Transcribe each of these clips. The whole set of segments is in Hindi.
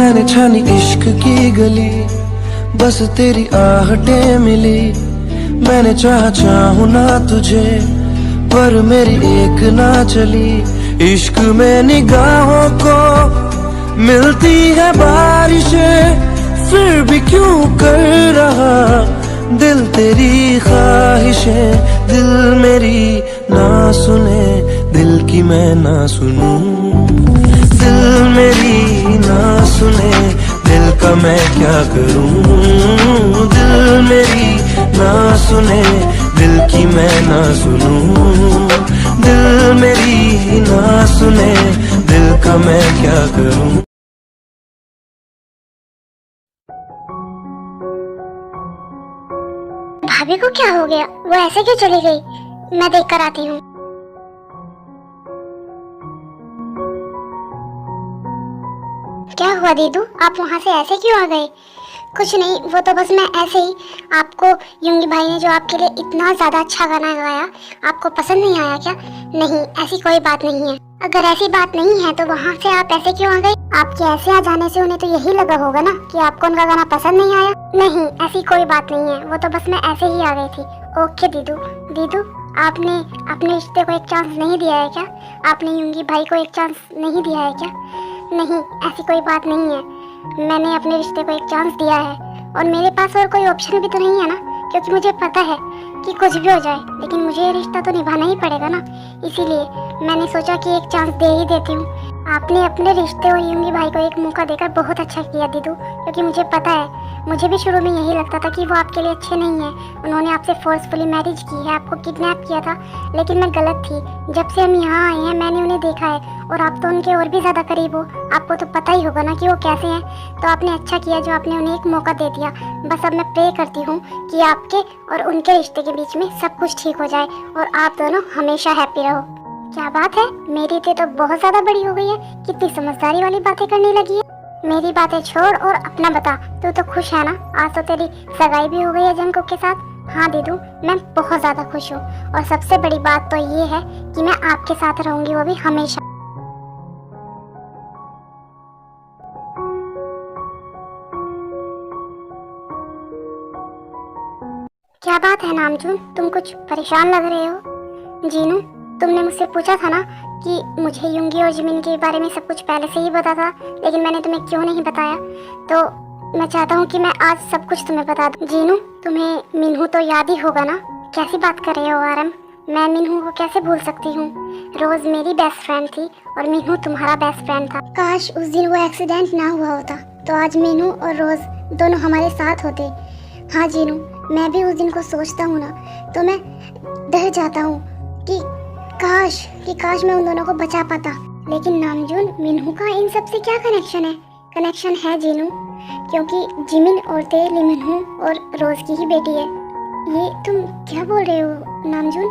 मैंने छानी इश्क की गली, बस तेरी आहटें मिली। मैंने चाहूं ना तुझे, पर मेरी एक ना चली। इश्क में निगाहों को मिलती है बारिशें, फिर भी क्यों कर रहा दिल तेरी ख्वाहिशें। दिल मेरी ना सुने, दिल की मैं ना सुनूं। दिल मेरी ना सुने, दिल का मैं क्या करूं। दिल मेरी ना सुने, दिल की मैं ना सुनूं। दिल मेरी ना सुने, दिल का मैं क्या करूं। भाभी को क्या हो गया? वो ऐसे क्यों चली गई? मैं देख कर आती हूँ। क्या हुआ दीदू, आप वहाँ से ऐसे क्यों आ गए? कुछ नहीं, वो तो बस मैं ऐसे ही, आपको युंगी भाई ने जो आपके लिए इतना ज्यादा अच्छा गाना गाया, आपको पसंद नहीं आया क्या? नहीं, ऐसी कोई बात नहीं है। अगर ऐसी बात नहीं है तो वहाँ से आप ऐसे क्यों आ गए? आपके ऐसे आ जाने से उन्हें तो यही लगा होगा ना कि आपको उनका गाना पसंद नहीं आया। नहीं, ऐसी कोई बात नहीं है, वो तो बस मैं ऐसे ही आ गई थी। ओके दीदू। दीदू, आपने अपने रिश्ते को एक चांस नहीं दिया है क्या? आपने युंगी भाई को एक चांस नहीं दिया है क्या? नहीं, ऐसी कोई बात नहीं है, मैंने अपने रिश्ते को एक चांस दिया है। और मेरे पास और कोई ऑप्शन भी तो नहीं है ना, क्योंकि मुझे पता है कि कुछ भी हो जाए लेकिन मुझे ये रिश्ता तो निभाना ही पड़ेगा ना। इसीलिए मैंने सोचा कि एक चांस दे ही देती हूँ। आपने अपने रिश्ते और युंगी भाई को एक मौका देकर बहुत अच्छा किया दीदू, क्योंकि मुझे पता है, मुझे भी शुरू में यही लगता था कि वो आपके लिए अच्छे नहीं हैं। उन्होंने आपसे फोर्सफुली मैरिज की है, आपको किडनैप किया था, लेकिन मैं गलत थी। जब से हम यहाँ आए हैं मैंने उन्हें देखा है, और आप तो उनके और भी ज़्यादा करीब हो, आपको तो पता ही होगा ना कि वो कैसे हैं। तो आपने अच्छा किया जो आपने उन्हें एक मौका दे दिया। बस अब मैं प्रे करती हूँ कि आपके और उनके रिश्ते के बीच में सब कुछ ठीक हो जाए और आप दोनों हमेशा हैप्पी रहो। क्या बात है, मेरी ईद तो बहुत ज़्यादा बड़ी हो गई है, कितनी समझदारी वाली बातें करने लगी है। मेरी बातें छोड़ और अपना बता, तू तो खुश है ना? आज तो तेरी सगाई भी हो गई है जंकुक के साथ। हाँ दीदू, मैं बहुत ज़्यादा खुश हूँ, और सबसे बड़ी बात तो ये है कि मैं आपके साथ रहूँगी, वो भी हमेशा। क्या बात है नामजून, तुम कुछ परेशान लग रहे हो। जीनू, तुमने मुझसे पूछा था ना कि मुझे युंगी और जिमिन के बारे में सब कुछ पहले से ही पता था, लेकिन मैंने तुम्हें क्यों नहीं बताया। तो मैं चाहता हूँ कि मैं आज सब कुछ तुम्हें बता दूँ। जीनू, तुम्हें मिन्हू तो याद ही होगा ना? कैसी बात कर रहे हो आरम, मैं मिन्हू को कैसे भूल सकती हूँ? रोज मेरी बेस्ट फ्रेंड थी और मिन्हू तुम्हारा बेस्ट फ्रेंड था। काश उस दिन वो एक्सीडेंट ना हुआ होता तो आज मिन्हू और रोज दोनों हमारे साथ होते। हाँ जीनू, मैं भी उस दिन को सोचता हूँ ना तो मैं डर जाता हूँ कि काश मैं उन दोनों को बचा पाता। लेकिन नामजून, मिन्हू का इन सब से क्या कनेक्शन है? कनेक्शन है जीनू, क्योंकि जिमिन और ते मिन्हू और रोज की ही बेटी है। ये तुम क्या बोल रहे हो नामजून?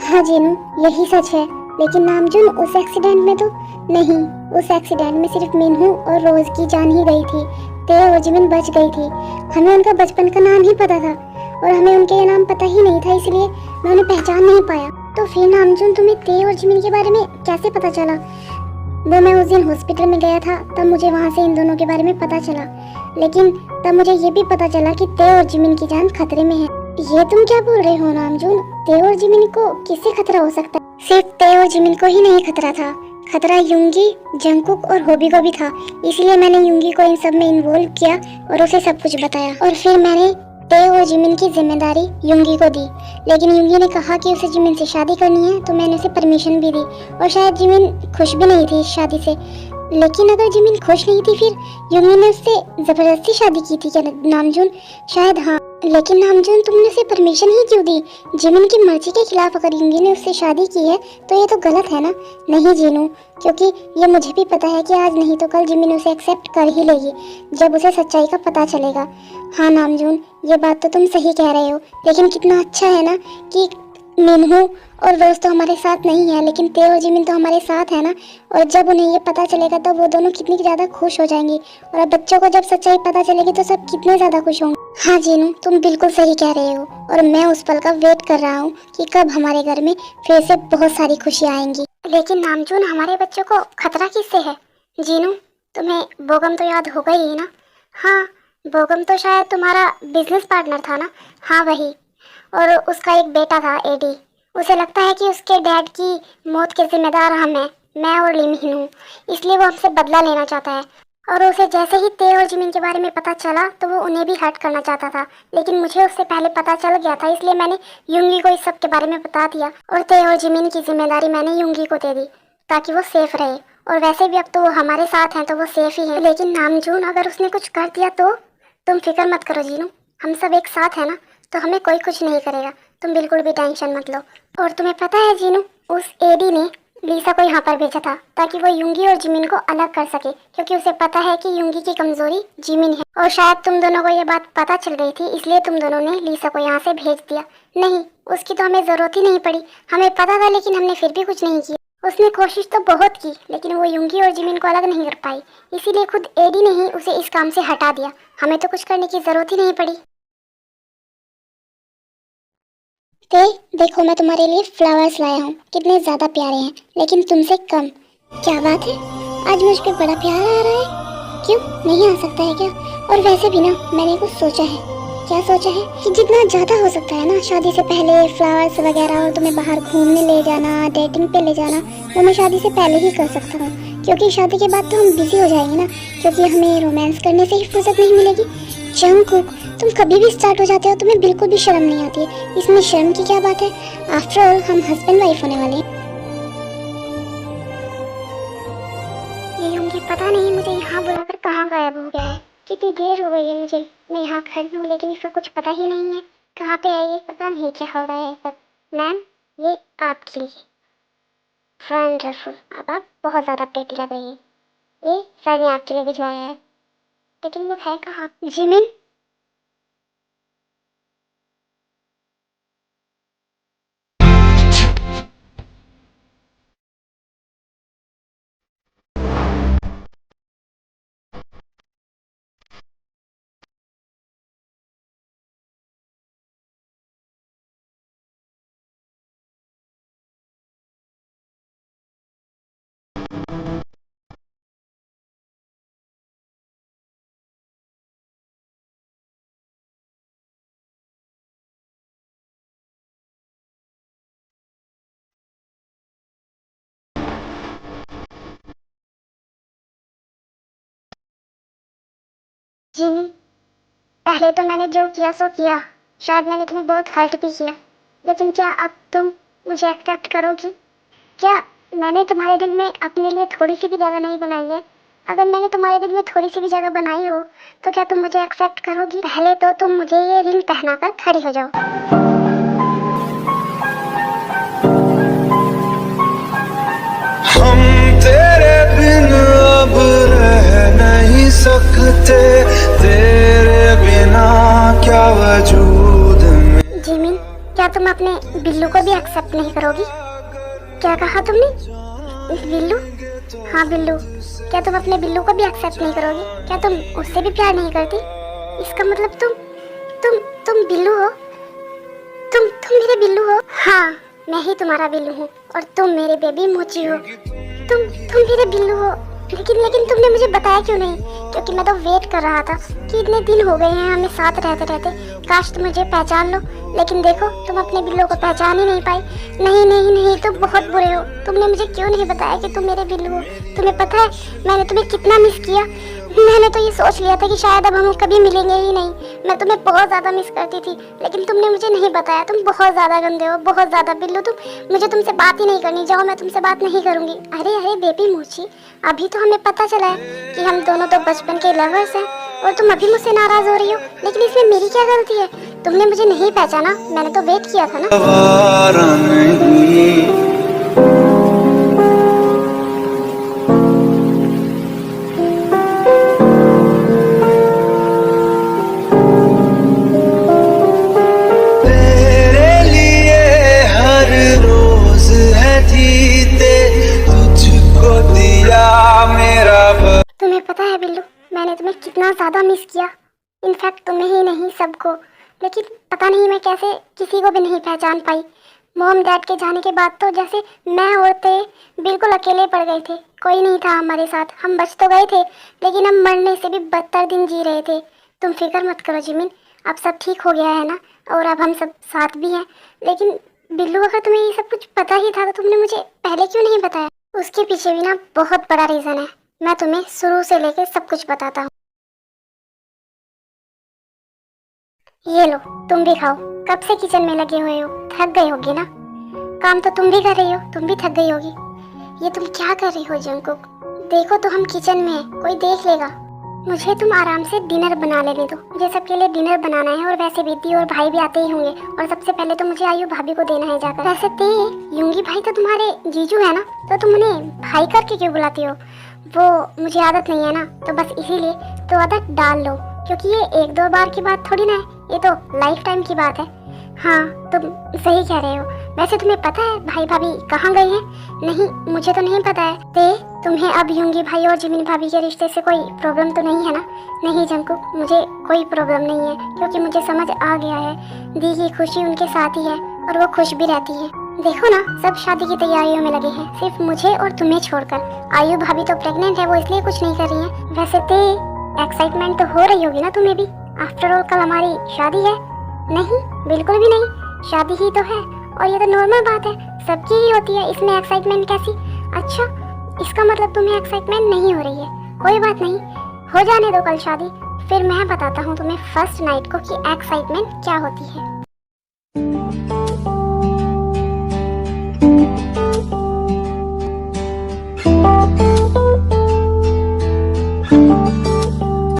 हाँ जीनू, यही सच है। लेकिन नामजून, उस एक्सीडेंट में तो नहीं, उस एक्सीडेंट में सिर्फ मिन्हू और रोज की जान ही गई थी, ते और जिमिन बच गई थी। हमें उनका बचपन का नाम ही पता था और हमें उनके ये नाम पता ही नहीं था, इसलिए मैं उन्हें पहचान नहीं पाया। तो फिर नामजून, तुम्हें ते और जिमिन के बारे में कैसे पता चला? वो मैं उस दिन हॉस्पिटल में गया था, तब मुझे वहाँ से इन दोनों के बारे में पता चला, लेकिन तब मुझे ये भी पता चला कि ते और जिमिन की जान खतरे में है। ये तुम क्या बोल रहे हो नामजून? ते और जिमिन को किससे खतरा हो सकता है? सिर्फ ते और जिमिन को ही नहीं खतरा था, खतरा युंगी, जंकुक और होबी को भी था। इसलिए मैंने युंगी को इन सब में इन्वॉल्व किया और उसे सब कुछ बताया, और फिर मैंने ते और जिमिन की जिम्मेदारी युंगी को दी। लेकिन युंगी ने कहा कि उसे जिमिन से शादी करनी है, तो मैंने उसे परमिशन भी दी, और शायद जिमिन खुश भी नहीं थी इस शादी से। लेकिन अगर जिमिन खुश नहीं थी, फिर युंगी ने उससे जबरदस्ती शादी की थी क्या नामजून? शायद हाँ। लेकिन नामजून, तुमने उसे परमिशन ही क्यों दी? जिमिन की मर्जी के खिलाफ अगर युंगी ने उससे शादी की है तो ये तो गलत है ना? नहीं जीनू, क्योंकि ये मुझे भी पता है कि आज नहीं तो कल जिमिन उसे एक्सेप्ट कर ही लेगी, जब उसे सच्चाई का पता चलेगा। हाँ नामजून, ये बात तो तुम सही कह रहे हो, लेकिन कितना अच्छा है ना कि मिन्हू और रोज तो हमारे साथ नहीं है, लेकिन ते और जिमिन तो हमारे साथ है ना। और जब उन्हें ये पता चलेगा तो वो दोनों कितनी ज़्यादा खुश हो जाएंगी, और अब बच्चों को जब सच्चाई पता चलेगी तो सब कितने ज़्यादा खुश होंगे। हाँ जीनू, तुम बिल्कुल सही कह रहे हो, और मैं उस पल का वेट कर रहा हूँ कि कब हमारे घर में फिर से बहुत सारी खुशियाँ आएंगी। लेकिन नामजून, हमारे बच्चों को खतरा किससे है? जीनू, तुम्हें बोगम तो याद होगा ही ना? हाँ, बोगम तो शायद तुम्हारा बिजनेस पार्टनर था ना? हाँ वही। और उसका एक बेटा था एडी। उसे लगता है कि उसके डैड की मौत के जिम्मेदार हम हैं, मैं और लिमहिन हूँ। इसलिए वो हमसे बदला लेना चाहता है। और उसे जैसे ही ते और जिमिन के बारे में पता चला तो वो उन्हें भी हर्ट करना चाहता था, लेकिन मुझे उससे पहले पता चल गया था, इसलिए मैंने युंगी को इस सब के बारे में बता दिया और ते और जिमिन की जिम्मेदारी मैंने युंगी को दे दी ताकि वो सेफ रहे। और वैसे भी अब तो वो हमारे साथ हैं तो वो सेफ ही है। लेकिन नामजून, अगर उसने कुछ कर दिया तो? तुम फिक्र मत करो जीनू, हम सब एक साथ है ना, तो हमें कोई कुछ नहीं करेगा। तुम बिल्कुल भी टेंशन मत लो। और तुम्हें पता है जीनू, उस एडी ने लीसा को यहाँ पर भेजा था ताकि वो युंगी और जिमिन को अलग कर सके, क्योंकि उसे पता है कि युंगी की कमजोरी जिमिन है। और शायद तुम दोनों को ये बात पता चल गई थी, इसलिए तुम दोनों ने लीसा को यहाँ से भेज दिया। नहीं, उसकी तो हमें जरूरत ही नहीं पड़ी। हमें पता था लेकिन हमने फिर भी कुछ नहीं किया। उसने कोशिश तो बहुत की लेकिन वो युंगी और जिमिन को अलग नहीं कर पाई, इसीलिए खुद एडी ने ही उसे इस काम से हटा दिया। हमें तो कुछ करने की जरूरत ही नहीं पड़ी। ते, देखो मैं तुम्हारे लिए फ्लावर्स लाया हूँ, कितने ज्यादा प्यारे हैं, लेकिन तुमसे कम। क्या बात है, आज मुझ पे बड़ा प्यार आ रहा है? क्यों नहीं आ सकता है क्या? और वैसे भी ना, मैंने कुछ सोचा है। क्या सोचा है? कि जितना ज्यादा हो सकता है ना शादी से पहले फ्लावर्स वगैरह और तुम्हें बाहर घूमने ले जाना, डेटिंग पे ले जाना, वो मैं शादी से पहले ही कर सकता हूँ। क्योंकि शादी के बाद तो हम बिजी हो जाएंगे ना, क्योंकि हमें रोमांस करने से ही फुर्सत नहीं मिलेगी। जंगकुक, तुम कभी भी स्टार्ट हो जाते हो, तुम्हें बिल्कुल भी शर्म नहीं आती है। इसमें शर्म की क्या बात है? आफ्टर ऑल हम हस्बैंड वाइफ होने वाले हैं। ये होंगी, पता नहीं मुझे यहाँ बुलाकर कहाँ गायब हो गया है। कितनी देर हो गई है मुझे, मैं यहाँ खड़ी हूँ लेकिन इसका कुछ पता ही नहीं है कहाँ पे है ये। पता नहीं क्या हो रहा है सब। मैम, ये आपके लिए। वंडरफुल, अब आप बहुत ज़्यादा प्रेटी लग रही है। ये सर ने आपके लिए भिजवाया है, लेकिन वो है कहाँ? जिमिन, जिमिन, पहले तो मैंने जो किया सो किया। शायद मैंने तुम्हें बहुत हर्ट भी किया, लेकिन क्या अब तुम मुझे एक्सेप्ट करोगी? क्या मैंने तुम्हारे दिल में अपने लिए थोड़ी सी भी जगह नहीं बनाई है? अगर मैंने तुम्हारे दिल में थोड़ी सी भी जगह बनाई हो तो क्या तुम मुझे एक्सेप्ट करोगी? पहले तो तुम मुझे ये रिंग पहनाकर खड़ी हो जाओ। हम तेरे बिन अब रह नहीं सकते, तेरे बिना क्या वजूद में। जिमिन, क्या तुम अपने बिल्लू को भी एक्सेप्ट नहीं करोगी? क्या कहा तुमने? बिल्लू? हाँ बिल्लू, क्या तुम अपने बिल्लू को भी एक्सेप्ट नहीं करोगी? क्या तुम उससे भी प्यार नहीं करती? इसका मतलब तुम बिल्लू हो? तुम मेरे बिल्लू हो? हाँ, मैं ही तुम्हारा बिल्लू हूँ और तुम मेरे बेबी मोची हो। तुम मेरे बिल्लू हो, लेकिन तुमने मुझे बताया क्यों नहीं? क्योंकि मैं तो वेट कर रहा था कि इतने दिन हो गए हैं हमें साथ रहते रहते, काश तुम मुझे पहचान लो। लेकिन देखो, तुम अपने बिल्लू को पहचान ही नहीं पाई। नहीं नहीं नहीं, तुम बहुत बुरे हो। तुमने मुझे क्यों नहीं बताया कि तुम मेरे बिल्लू हो? तुम्हें पता है मैंने तुम्हें कितना मिस किया। मैंने तो ये सोच लिया था कि शायद अब हम कभी मिलेंगे ही नहीं। मैं तुम्हें बहुत ज़्यादा मिस करती थी, लेकिन तुमने मुझे नहीं बताया। तुम बहुत ज़्यादा गंदे हो, बहुत ज़्यादा बिल्लू तुम। मुझे तुमसे बात ही नहीं करनी, जाओ, मैं तुमसे बात नहीं करूँगी। अरे अरे बेबी मोची, अभी तो हमें पता चला है कि हम दोनों तो बचपन के लवर्स हैं और तुम अभी मुझसे नाराज़ हो रही हो। लेकिन इसमें मेरी क्या गलती है? तुमने मुझे नहीं पहचाना, मैंने तो वेट किया था ना। तुम्हें पता है बिल्लू, मैंने तुम्हें कितना ज़्यादा मिस किया। इनफैक्ट तुम्हें ही नहीं, सबको। लेकिन पता नहीं मैं कैसे किसी को भी नहीं पहचान पाई। मॉम डैड के जाने के बाद तो जैसे मैं और ते बिल्कुल अकेले पड़ गए थे। कोई नहीं था हमारे साथ। हम बच तो गए थे, लेकिन हम मरने से भी बदतर दिन जी रहे थे। तुम फिक्र मत करो जिमिन, अब सब ठीक हो गया है ना, और अब हम सब साथ भी हैं। लेकिन बिल्लू, अगर तुम्हें ये सब कुछ पता ही था तो तुमने मुझे पहले क्यों नहीं बताया? उसके पीछे भी ना बहुत बड़ा रीज़न है। मैं तुम्हें शुरू से लेकर सब कुछ बताता हूँ। ये लो, तुम भी खाओ। कब से किचन में लगे हुए हो, थक गए होगे ना। काम तो तुम भी कर रही हो, तुम भी थक गई होगी। ये तुम क्या कर रही हो जंकुक? देखो तो हम किचन में हैं, कोई देख लेगा। मुझे तुम आराम से डिनर बना लेने दो। मुझे सबके लिए डिनर बनाना है, और वैसे भी दी और भाई भी आते ही होंगे, और सबसे पहले तो मुझे आयु भाभी को देना है जाकर। वैसे ते युंगी भाई तो तुम्हारे जीजू है ना, तो तुम उन्हें भाई करके क्यों बुलाती हो? वो मुझे आदत नहीं है ना, तो बस इसीलिए। तो आदत डाल लो, क्योंकि ये एक दो बार की बात थोड़ी ना है, ये तो लाइफ टाइम की बात है। हाँ, तुम सही कह रहे हो। वैसे तुम्हें पता है भाई भाभी कहाँ गए हैं? नहीं, मुझे तो नहीं पता है। ते, तुम्हें अब युंगी भाई और जिमिन भाभी के रिश्ते से कोई प्रॉब्लम तो नहीं है ना? नहीं जंकुक, मुझे कोई प्रॉब्लम नहीं है, क्योंकि मुझे समझ आ गया है दी की खुशी उनके साथ ही है, और वो खुश भी रहती है। देखो ना, सब शादी की तैयारियों में लगे हैं, सिर्फ मुझे और तुम्हें छोड़कर। आयु भाभी तो प्रेग्नेंट है, वो इसलिए कुछ नहीं कर रही है। वैसे ते, एक्साइटमेंट तो हो रही होगी ना तुम्हें भी? आफ्टर ऑल कल हमारी शादी है। नहीं, बिल्कुल भी नहीं, शादी ही तो है, और ये तो नॉर्मल बात है, सबकी ही होती है, इसमें एक्साइटमेंट कैसी? अच्छा, इसका मतलब तुम्हें एक्साइटमेंट नहीं हो रही है। कोई बात नहीं, हो जाने दो कल शादी, फिर मैं बताता हूँ तुम्हें फर्स्ट नाइट को कि एक्साइटमेंट क्या होती है।